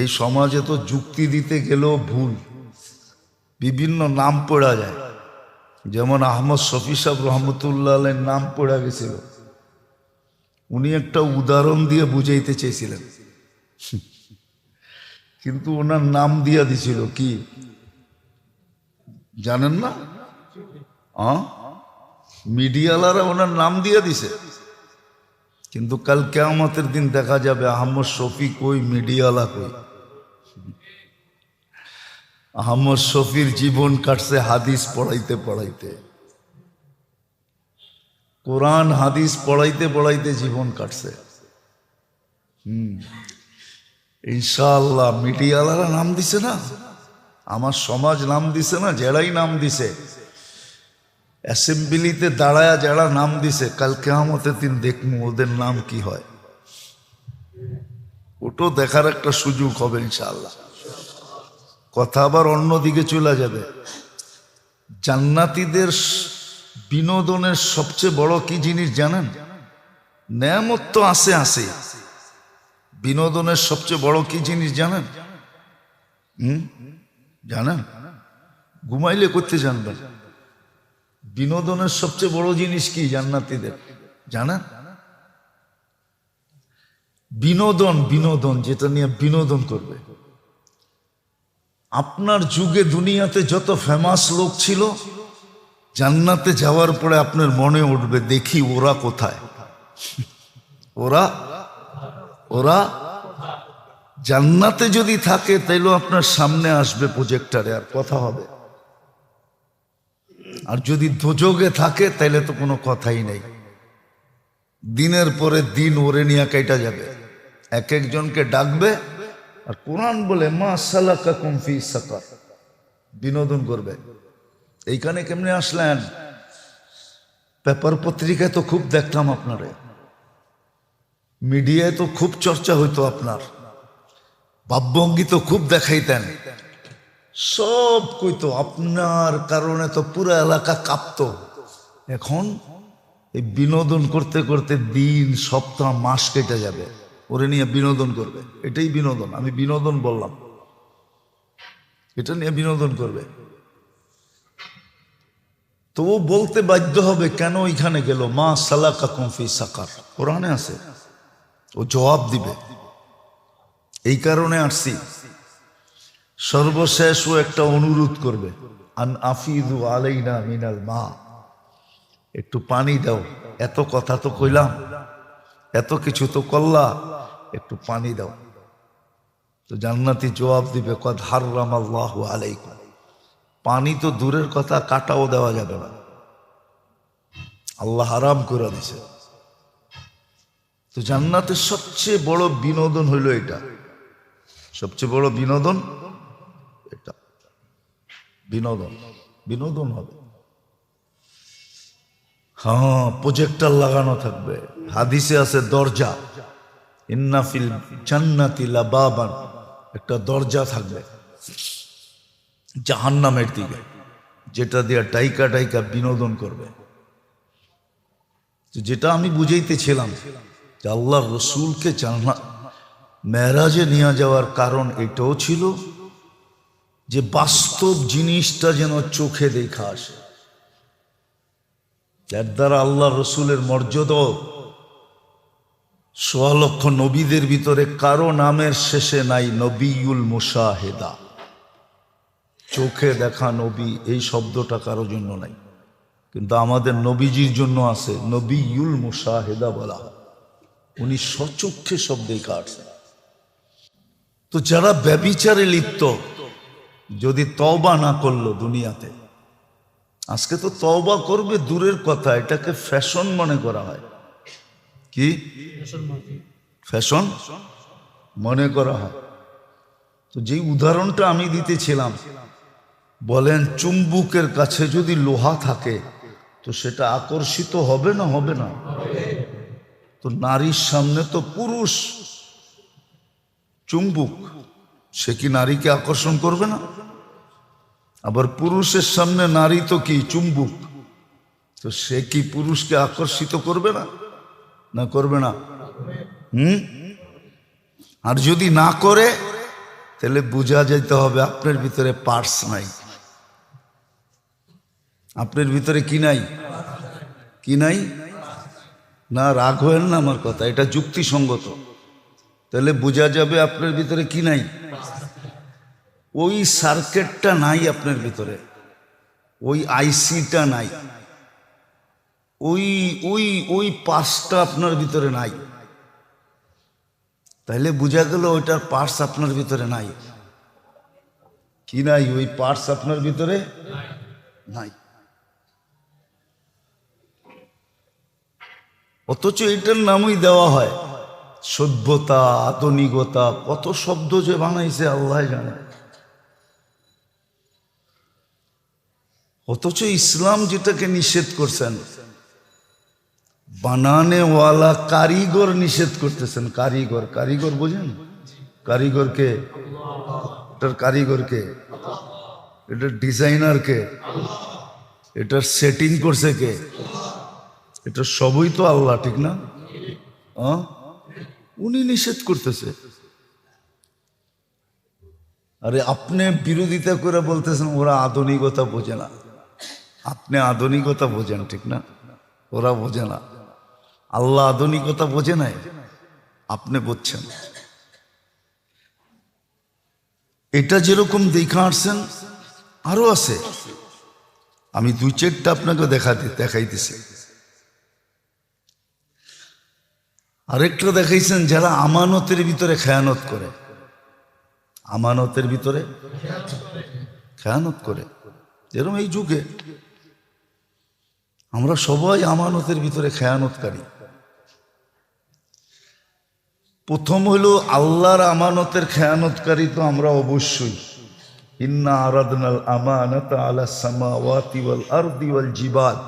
এই সমাজে তো যুক্তি দিতে গেলেও ভুল, বিভিন্ন নাম পড়া যায়। যেমন আহমদ শফি সাহেব রহমতুল্লাহ আলাইহির নাম পড়া গেছিল, উনি একটা উদাহরণ দিয়ে বুঝাইতে চেয়েছিলেন, কিন্তু ওনার নাম দিয়া দিছিল কি জানেন না? মিডিয়ালারা ওনার নাম দিয়ে দিছে, কিন্তু কাল কিয়ামতের দিন দেখা যাবে আহমদ শফি কই, মিডিয়ালা কই। আহমদ শফির জীবন কাটছে হাদিস পড়াইতে পড়াইতে, কোরআন হাদিস পড়াইতে পড়াইতে জীবন কাটছে। ইনশাআল্লাহ মিডিয়ালারা নাম দিছে না, আমার সমাজ নাম দিছে না, যারাই নাম দিছে, অ্যাসেম্বলিতে দাঁড়ায়া যারা নাম দিছে, কাল কিয়ামতের দিন দেখবো ওদের নাম কি হয়। ওটাও দেখার একটা সুযোগ হবে ইনশাআল্লাহ। কথা আবার অন্যদিকে চলে যাবে। জান্নাতীদের বিনোদনের সবচেয়ে বড় কি জিনিস জানেন? নেয়ামত তো আছে আছে, বিনোদনের সবচেয়ে বড় কি জিনিস জানেন? জানেন? ঘুমাইলে করতে জানবেন। বিনোদনের সবচেয়ে বড় জিনিস কি জান্নাতীদের জানেন? বিনোদন, বিনোদন যেটা নিয়ে বিনোদন করবে। আপনার যুগে দুনিয়াতে যত ফেমাস লোক ছিল, জান্নাতে যাওয়ার পরে আপনার মনে উঠবে দেখি ওরা কোথায়, ওরা ওরা জান্নাতে যদি থাকে তাইলে আপনার সামনে আসবে প্রজেক্টরে আর কথা হবে। আর যদি দোজগে থাকে তাইলে তো কোনো কথাই নেই। দিনের পরে দিন ওরে নিয়ে কাইটা যাবে, এক একজনকে ডাকবে আর কোরআন বলে মা সালাকাকুম ফি সাকার, বিনোদন করবে। এইখানে কেমনে আসলেন? পেপার পত্রিকায় তো খুব দেখতাম আপনারে, মিডিয়ায় তো খুব চর্চা হইতো আপনার, বাব্যঙ্গি তো খুব দেখাইতেন, সব কইতো আপনার কারণে তো পুরো এলাকা কাঁপতো। এখন এই বিনোদন করতে করতে দিন সপ্তাহ মাস কেটে যাবে, ওরে নিয়ে বিনোদন করবে। এটাই বিনোদন, আমি বিনোদন বললাম, এটা নিয়ে বিনোদন করবে। তো ও বলতে বাধ্য হবে কেন ওইখানে গেল, মা সালাকাকুম ফি সাকার, কোরআনে আছে, ও জবাব দিবে। এই কারণে আসছি। সর্বশেষ ও একটা অনুরোধ করবে, আন আফিদু আলাইনা মিনাল মা, একটু পানি দাও, এত কথা তো কইলাম, এত কিছু তো করলা, একটু পানি দাও। তো জান্নাতি জবাব দিবে কদ হাররামাল্লাহু আলাইকুম, পানি তো দূরের কথা, কাটাও দেওয়া যাবে না, আল্লাহ হারাম করে দিছে। তো জান্নাতের সবচেয়ে বড় বিনোদন হইল এটা, সবচেয়ে বড় বিনোদন এটা, বিনোদন, বিনোদন হবে। হ্যাঁ, প্রজেক্টর লাগানো থাকবে। হাদিসে আছে দরজা, ইন্না ফিল জান্নাতি লাবাবান, একটা দরজা থাকবে জাহান্নামের দিকে, যেটা দিয়ে টাইকা টাইকা বিনোদন করবে। যেটা আমি বুঝাইতেছিলাম যে আল্লাহ রসুলকে মেরাজে নিয়ে যাওয়ার কারণ এটাও ছিল যে বাস্তব জিনিসটা যেন চোখে দেখা আসে। যার দ্বারা আল্লাহ রসুলের মর্যাদা, ১৬ লক্ষ নবীদের ভিতরে কারো নামের শেষে নাই নবিউল মুশাহেদা, চোখে দেখা নবী, এই শব্দটা কারো জন্য নাই, কিন্তু আমাদের নবীজির জন্য আছে নবিউল মুশাহেদা বলা হয়, উনি সচক্ষে সব দেখা আসছেন। তো যারা ব্যভিচারে লিপ্ত, যদি তওবা না করলো দুনিয়াতে, আজকে তো তওবা করবে দূরের কথা, এটাকে ফ্যাশন মনে করা হয়। কি ফ্যাশন মনে করা হয়? তো যেই উদাহরণটা আমি দিতেছিলাম, বলেন চুম্বুকের কাছে যদি লোহা থাকে তো সেটা আকর্ষিত হবে না হবে না? তো নারীর সামনে তো পুরুষ চুম্বুক, সে কি নারীকে আকর্ষণ করবে না? আবার পুরুষের সামনে নারী তো কি চুম্বুক, তো সে কি পুরুষকে আকর্ষিত করবে না? না করবে না? আর যদি না করে তাহলে বোঝা যেতে হবে আপনার ভিতরে পার্স নাই, আপনার ভিতরে কি নাই? কি নাই? না রাগ হয়েন না আমার কথা, এটা যুক্তিসঙ্গত। তাহলে বোঝা যাবে আপনার ভিতরে কি নাই, ওই সার্কিটটা নাই আপনার ভিতরে, ওই আইসিটা নাই, ওই ওই ওই পার্সটা আপনার ভিতরে নাই। তাহলে বোঝা গেল ওইটার পার্স আপনার ভিতরে নাই। কি নাই? ওই পার্টস আপনার ভিতরে নাই। অথচ এটার নামই দেওয়া হয় সভ্যতা, আধুনিকতা। কত শব্দ যে বানাইছে আল্লাহ জানে। অথচ ইসলাম যেটাকে নিষেধ করছেন, বানানেওয়ালা কারিগর নিষেধ করতেছেন। কারিগর, কারিগর বোঝেন? কারিগরকে, এটার কারিগরকে, এটার ডিজাইনারকে, এটার সেটিং করছে কে? এটা সবই তো আল্লাহ, ঠিক না? উনি নিষেধ করতেছে। আরে আপনি বিরোধিতা করে বলতেছেন ওরা আধুনিকতা বোঝে না। আপনি আধুনিকতা বোঝেন, ঠিক না? ওরা বোঝে না। আল্লাহ আধুনিকতা বোঝে নাই, আপনি বুঝছেন। এটা যেরকম দেখা আসছেন আরো আছে। আমি দুই চারটা আপনাকে দেখাইতেছি। আরেকটা দেখাইছেন যারা আমানতের ভিতরে খেয়ানত করে। আমানতের ভিতরে খেয়ানত করে। যেরকম এই যুগে আমরা সবাই আমানতের ভিতরে খেয়ানতকারী। প্রথম হলো আল্লাহর আমানতের খেয়ানতকারী তো আমরা অবশ্যই। ইন্না আরাদনাল আমানাতা আলাস সামাওয়াতি ওয়াল আরদি ওয়াল জিবাল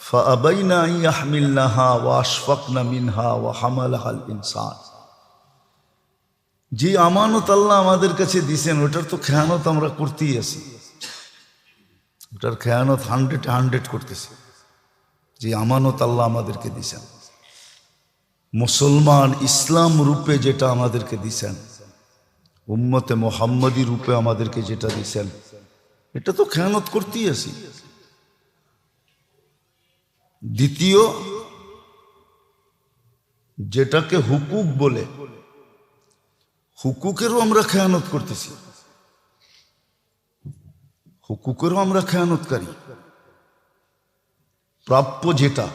ফাআবাইনা আন ইয়াহমিলনাহা ওয়া আশফাকনা মিনহা ওয়া হামালাহাল ইনসান। যে আমানত আল্লাহ আমাদের কাছে দিয়েছেন ওটার তো খেয়ানত আমরা করতেই আছি। ওটার খেয়ানত 100 করতেছি। যে আমানত আল্লাহ আমাদেরকে দিয়েছেন, মুসলমান ইসলাম রূপে যেটা আমাদেরকে দিয়েছেন, উম্মতে মুহাম্মদী রূপে আমাদেরকে যেটা দিয়েছেন, এটা তো খেয়ানত করতেই আছি। দ্বিতীয়, যেটাকে হুকুক বলে, হুকুকেরও আমরা খেয়ানত করতেছি। হুকুকেরও আমরা খেয়ানতকারী। প্রাপ্য যেটা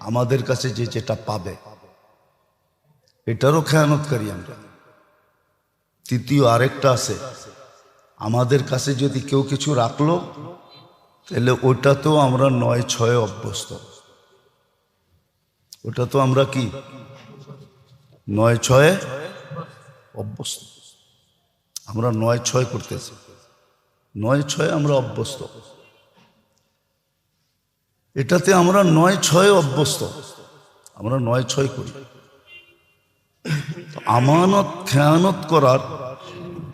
আমাদের কাছে, যেটা পাবে, এটারও খেয়ানতকারী আমরা। তৃতীয় আরেকটা আছে, আমাদের কাছে যদি কেউ কিছু রাখলো তাহলে ওটাতেও আমরা 9-6 অভ্যস্ত। ওটা তো আমরা কি 9-6 অভ্যস্ত। আমরা 9-6 করতেছি, 9-6 আমরা অভ্যস্ত। এটাতে আমরা 9-6 অভ্যস্ত, আমরা 9-6 করি। আমানত খেয়ানত করার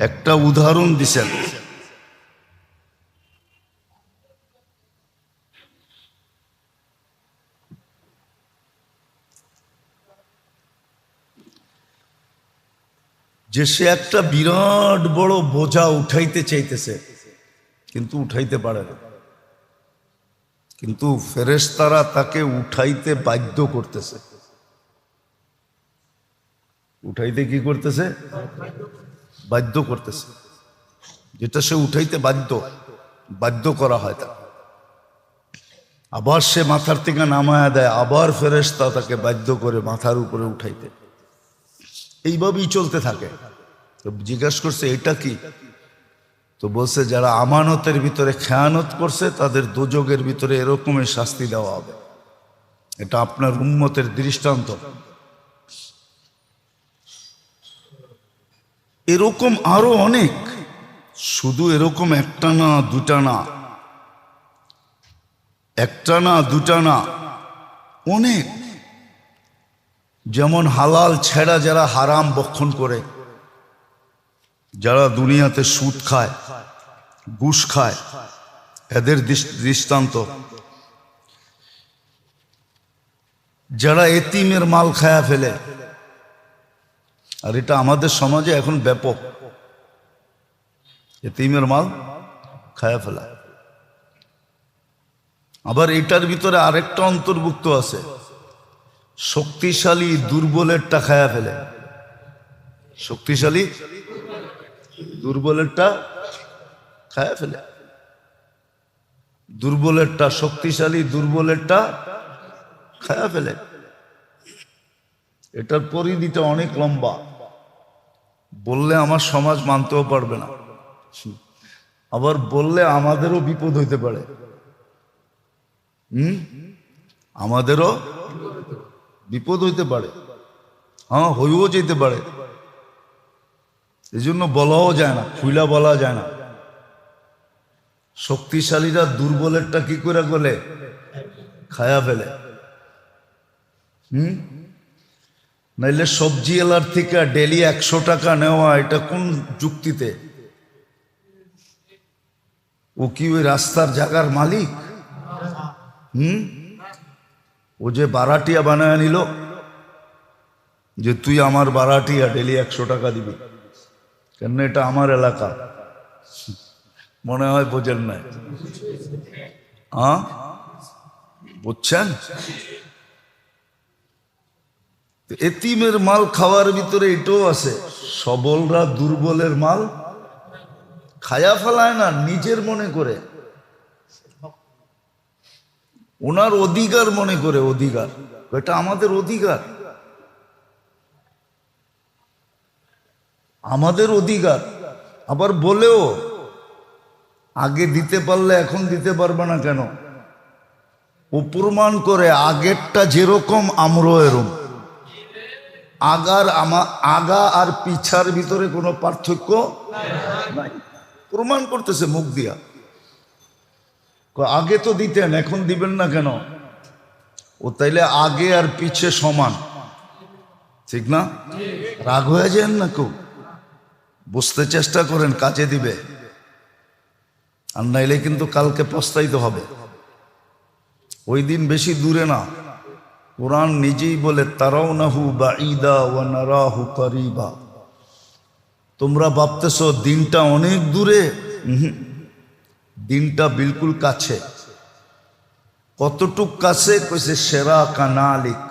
একটা উদাহরণ দিছেন। যে সে একটা বিরাট বড় বোঝা উঠাইতে চাইতেছে কিন্তু উঠাইতে পারে না, কিন্তু ফেরেশতারা তাকে উঠাইতে বাধ্য করতেছে। উঠাইতে কি করতেছে? বাধ্য করতেছে। যেটা সে উঠাইতে বাধ্য করা হয় তা। আবার সে মাথার থেকে নামায়া দেয়, আবার ফেরেশতা তাকে বাধ্য করে মাথার উপরে উঠাইতে। এইভাবেই চলতে থাকে। তো জিজ্ঞাসা করছে এটা কি? তো বলছে যারা আমানতের ভিতরে খেয়ানত করছে তাদের দোজখের ভিতরে এরকমই শাস্তি দেওয়া হবে। এটা আপনার উম্মতের দৃষ্টান্ত। এরকম আরো অনেক, শুধু এরকম একটা না দুটা না, একটা না দুটা না, অনেক। যেমন হালাল ছেড়া যারা হারাম বক্ষণ করে, যারা দুনিয়াতে সুদ খায়, ঘুষ খায়, এদের দৃষ্টান্ত। যারা এতিমের মাল খায়া ফেলে, আর এটা আমাদের সমাজে এখন ব্যাপক, এতিমের মাল খায়া ফেলা। আবার এটার ভিতরে আরেকটা অন্তর্ভুক্ত আছে, শক্তিশালী দুর্বলেরটা খায়া ফেলে। শক্তিশালী দুর্বলেরটা খায়া ফেলে। দুর্বলেরটা, শক্তিশালী দুর্বলেরটা খায়া ফেলে। এটার পরিধিটা অনেক লম্বা, বললে আমার সমাজ মানতেও পারবে না। আবার বললে আমাদেরও বিপদ হইতে পারে। আমাদেরও বিপদ হইতে পারে, হ্যাঁ হইও যেতে পারে। এই জন্য বলাও যায় না, খুইলা বলা যায় না। শক্তিশালীরা দুর্বলেরটা কি করে গলে খায়া ফেলে। নাইলে সবজি এলার থেকে ডেলি 100 টাকা নেওয়া, এটা কোন যুক্তিতে? ও কি ওই রাস্তার জায়গার মালিক? ও যে বারাটিয়া বানায় নিল যে তুই আমার বারাটিয়া, ডেলি 100 টাকা দিবি, কেন এটা আমার এলাকা। মনে হয় বোঝেন না, হ্যাঁ বুঝছেন? এতিমের মাল খাওয়ার ভিতরে এটাও আছে, সবলরা দুর্বলের মাল খায়া ফেলায় না, নিজের মনে করে, ওনার অধিকার মনে করে। অধিকার, এটা আমাদের অধিকার, আমাদের অধিকার। আবার বলেও আগে দিতে পারলে এখন দিতে পারবে না কেন? ও প্রমাণ করে আগেরটা যেরকম আমরাও এরকম। আগা আর পিছার ভিতরে কোনো পার্থক্য নাই, প্রমাণ করতেছে মুখ দিয়া। আগে তো দিতেন, এখন দিবেন না কেন? ও তাইলে আগে আর পিছে সমান, ঠিক না? রাগ হয়ে যান না, কেউ বুঝতে চেষ্টা করেন, কাজে দিবে। আর নাইলে কিন্তু কালকে পস্তাইতে হবে। ওই দিন বেশি দূরে না, কোরআন নিজেই বলে তারাউনাহু বাঈদা ওয়া নারাহু করিবা। তোমরা ভাবতেছো দিনটা অনেক দূরে, দিনটা বিলকুল কাছে। কতটুক কাছে? কইছে সেরা কানালিক,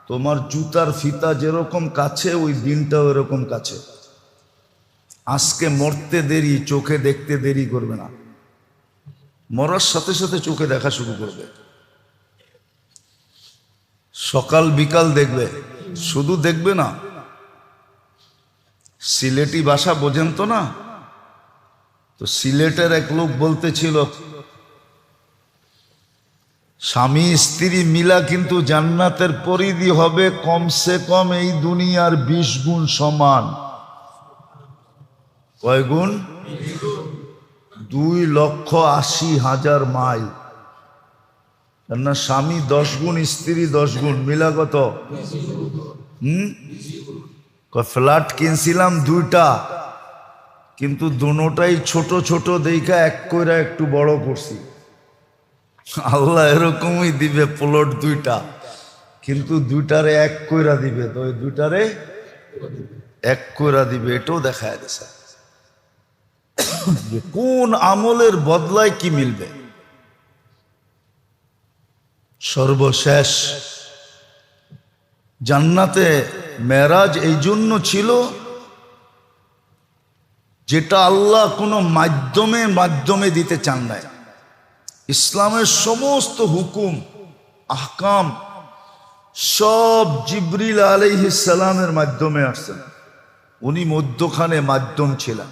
তোমার জুতার ফিতা যেরকম কাছে, ওই দিনটাও এরকম কাছে। আজকে মরতে দেরি, চোখে দেখতে দেরি করবে না, মরার সাথে সাথে চোখে দেখা শুরু করবে। সকাল বিকাল দেখবে, শুধু দেখবে না। সিলেটি ভাষা বোঝেন তো না? তো সিলেটের এক লোক বলতেছিল, স্বামী স্ত্রী মিলা কিন্তু জান্নাতের পরিধি হবে কমসে কম এই দুনিয়ার 20 গুণ সমান। কয় গুণ? 2,80,000 মাইল। না, স্বামী 10 গুণ, স্ত্রী 10 গুণ, মিলা কত? ফ্ল্যাট কিনছিলাম 2টা, কিন্তু দুটাই ছোট ছোট দেখা এক কইরা একটু বড় করছি। আল্লাহ এরকমই দিবে, প্লট 2টা, কিন্তু 2টারে এক কইরা দিবে, তো ওই 2টারে এক কইরা দিবে। এটাও দেখা দিছে যে কোন আমলের বদলায় কি মিলবে। সর্বশেষ জান্নাতে মেরাজ এই জন্য ছিল, যেটা আল্লাহ কোনো মাধ্যমে দিতে চান নাই। ইসলামের সমস্ত হুকুম আহকাম সব জিবরিল আলাইহিস সালামের মাধ্যমে আসছেন। উনি মধ্যখানে মাধ্যম ছিলেন,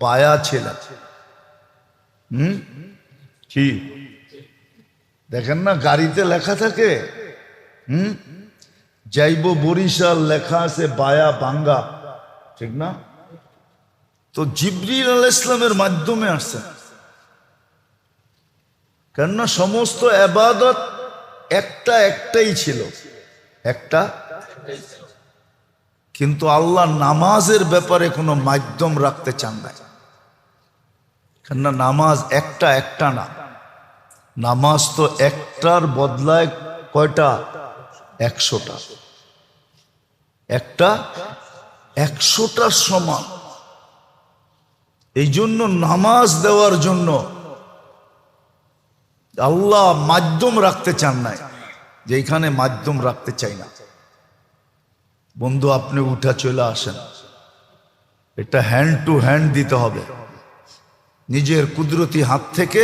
বায়া ছিলেন। কি দেখেন না, গাড়িতে লেখা থাকে যাইব বরিশাল, লেখা আছে বায়া বাঙ্গা, ঠিক না? তো জিবরিল আলাইহিস সালামের মাধ্যমে আসছেন, কেননা সমস্ত ইবাদত একটাই ছিল, একটা। কিন্তু আল্লাহ নামাজের ব্যাপারে কোনো মাধ্যম রাখতে চান না, কেননা নামাজ একটা না। নামাজ তো একটার বদলায় কয়টা? 100টা। একটা 100টার সমান। এই জন্য নামাজ দেওয়ার জন্য আল্লাহ মাধ্যম রাখতে চান নাই, যে এখানে মাধ্যম রাখতে চাই না। বন্ধু, আপনি উঠা চলে আসেন, এটা হ্যান্ড টু হ্যান্ড দিতে হবে। নিজের কুদরতি হাত থেকে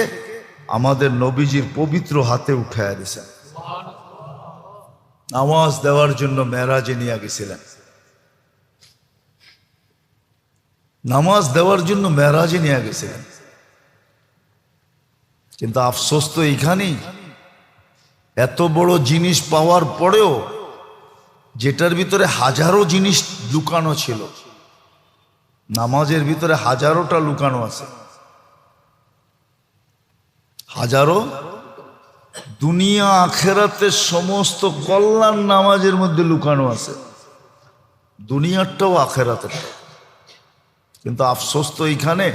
আমাদের নবীজির পবিত্র হাতে উঠায়া দিয়েছেন। নামাজ দেওয়ার জন্য মেরাজে নিয়ে গেছিলেন, নামাজ দেওয়ার জন্য মেরাজে নিয়ে গেছিলেন। কিন্তু আফসোস তো এইখানেই, এত বড় জিনিস পাওয়ার পরেও যেটার ভিতরে হাজারো জিনিস লুকানো ছিল, নামাজের ভিতরে হাজারোটা লুকানো আছে, হাজারো। দুনিয়া আখেরাতের সমস্ত কল্যাণ নামাজের মধ্যে লুকানো আছে, দুনিয়ারটাও আখেরাতের। কিন্তু আফসোস তো এইখানে,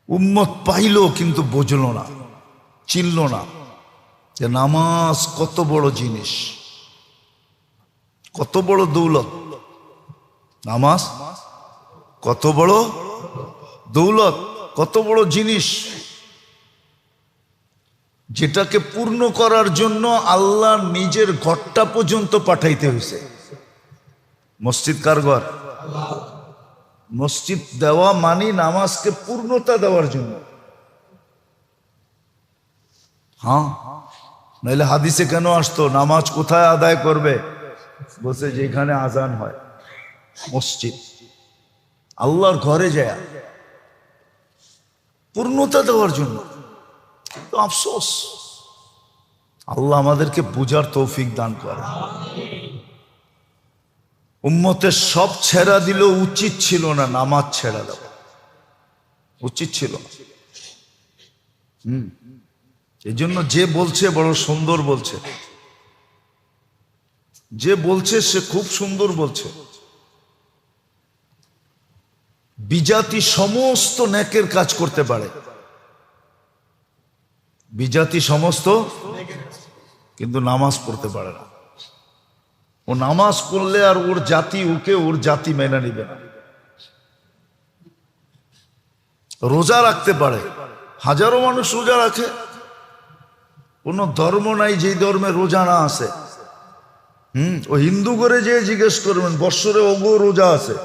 উম্মত পাইল কিন্তু বুঝলো না, চিনল না যে নামাজ কত বড় জিনিস, কত বড় দৌলত। নামাজ কত বড় দৌলত, কত বড় জিনিস, যেটাকে পূর্ণ করার জন্য আল্লাহ নিজের ঘরটা পর্যন্ত পাঠাইতে হয়েছে। মসজিদ কার ঘর? মসজিদ দেওয়া মানে নামাজকে পূর্ণতা দেওয়ার জন্য। হ্যাঁ, নাহলে হাদিসে কেন আসতো নামাজ কোথায় আদায় করবে? বলছে যেখানে আজান হয়, মসজিদ, আল্লাহর ঘরে যায়, পূর্ণতা দেওয়ার জন্য। তো আফসোস, আল্লাহ আমাদেরকে বুঝার তৌফিক দান করে। উম্মতের সব ছেড়া দিল, উচিত ছিল না নামাজ ছেড়া দেওয়া, উচিত ছিল। এই জন্য যে বলছে বড় সুন্দর বলছে, যে বলছে সে খুব সুন্দর বলছে। বিজাতি সমস্ত নেকের কাজ করতে পারে, বিজাতি সমস্ত, কিন্তু নামাজ পড়তে পারে না। ও নামাজ পড়লে আর ওর জাতি ওকে, ওর জাতি মেনে নিবে না। রোজা রাখতে পারে, হাজারো মানুষ রোজা রাখে, কোন ধর্ম নাই যে ধর্মে রোজা না আছে। ও হিন্দু করে যে জিজ্ঞেস করবেন বৎসরে ওগো রোজা আছে।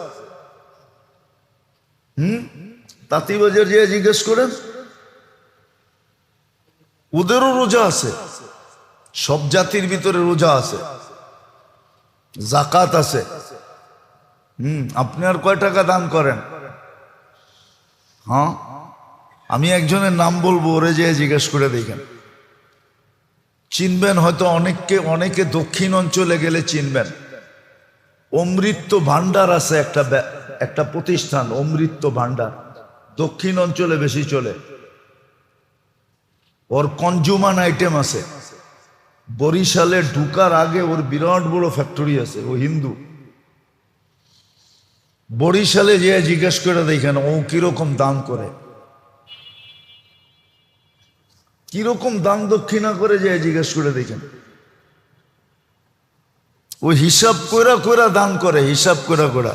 তাঁতিবাজার যে জিজ্ঞেস করেন, ওদেরও রোজা আছে। সব জাতির ভিতরে রোজা আছে, জাকাত আছে। আপনি আর কয় টাকা দান করেন? হ্যাঁ, আমি একজনের নাম বলবো, ওরে যে জিজ্ঞেস করে দেখেন, চিনবেন হয়তো। অনেকে দক্ষিণ অঞ্চলে গেলে চিনবেন। অমৃত ভান্ডার আছে একটা প্রতিষ্ঠান, অমৃত ভান্ডার, দক্ষিণ অঞ্চলে বেশি চলে। ওর কনজুমার আইটেম আছে। বরিশালে ঢুকার আগে ওর বিরাট বড় ফ্যাক্টরি আছে। ও হিন্দু। বরিশালে যে জিজ্ঞেস করে দেখেন ও কিরকম দান করে, কিরকম দান দক্ষিণা করে, যে জিজ্ঞেস করে দেখেন। ও হিসাব কইরা কইরা দান করে, হিসাব কইরা কইরা,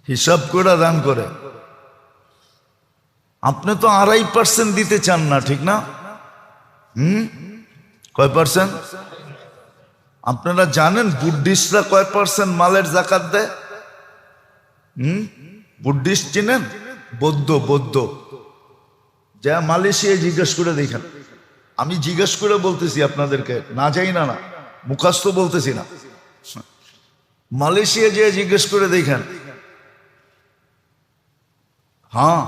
হিসাব কইরা দান করে। আপনি তো 2.5% দিতে চান না, ঠিক না? কয় পার্সেন্ট? আপনারা জানেন বুদ্ধিস্টরা কয় পার্সেন্ট মালের জাকাত দেয়? বুদ্ধিস্ট চিনেন? বৌদ্ধ যা মালয়েশিয়ায় জিজ্ঞেস করে দেখেন। আমি জিজ্ঞেস করে বলতেছি আপনাদেরকে, না যাই না, মুখস্থ বলতেছি না। মালয়েশিয়া যে জিজ্ঞেস করে দেখেন। হ্যাঁ,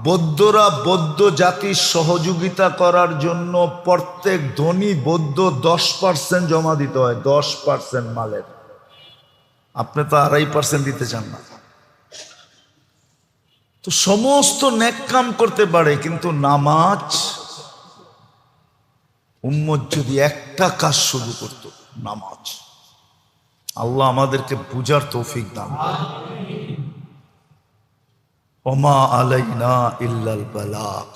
বৌদ্ধরা বৌদ্ধ জাতির সহযোগিতা করার জন্য প্রত্যেক ধনী বৌদ্ধ 10% জমা দিতে হয়, 10% মালের। আপনি তো 2.5% দিতে চান না। তো সমস্ত নেক কাম করতে পারে, কিন্তু নামাজ, উম্মত যদি একটা কাজ শুরু করত, নামাজ। আল্লাহ আমাদেরকে বুঝার তৌফিক দান। ওমা আলাইনা ইল্লাল বালাগ।